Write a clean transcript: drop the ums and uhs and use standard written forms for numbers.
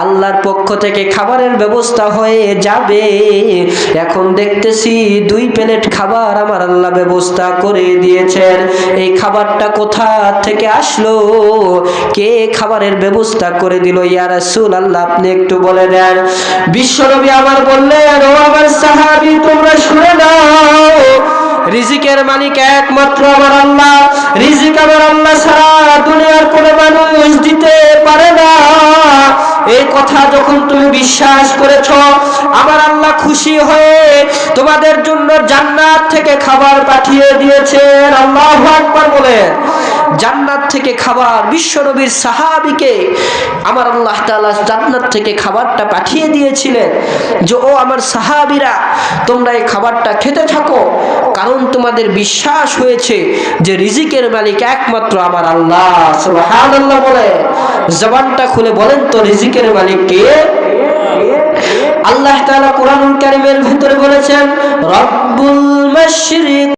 আল্লাহর পক্ষ থেকে খাবারের ব্যবস্থা হয়ে যাবে। এখন দেখতেছি 2 প্লেট খাবার আমার আল্লাহ ব্যবস্থা করে দিয়েছেন। এই খাবারটা কোথা থেকে আসলো? কে খাবারের ব্যবস্থা করে দিল ইয়া রাসূলুল্লাহ, আপনি একটু বলে দেন। বিশ্বনবী আমার বললেন, ও আমার সাহাবী, তোমরা শুনে নাও, রিজিকের মালিক একমাত্র আমার আল্লাহ। রিজিক আমার আল্লাহ ছাড়া দুনিয়ার কোনো মানুষ দিতে পারে না। এই কথা যখন তুমি বিশ্বাস করেছো, আমার আল্লাহ খুশি হয়ে তোমাদের জন্য জান্নাত থেকে খাবার পাঠিয়ে দিয়েছেন। আল্লাহু আকবার বলেন। জান্নাত থেকে খাবার, বিশ্বনবীর সাহাবীকে আমার আল্লাহ তাআলা জান্নাত থেকে খাবারটা পাঠিয়ে দিয়েছিলেন যে, ও আমার সাহাবীরা, তোমরা এই খাবারটা খেতে থাকো, কারণ তোমাদের বিশ্বাস হয়েছে যে রিজিকের মালিক একমাত্র আমার আল্লাহ। সুবহানাল্লাহ বলে জবানটা খুলে বলেন তো, রিজিকের মালিক কে? আল্লাহ তাআলা কোরআনুল কারীমের ভিতরে বলেছেন, রব্বুল মাশরিক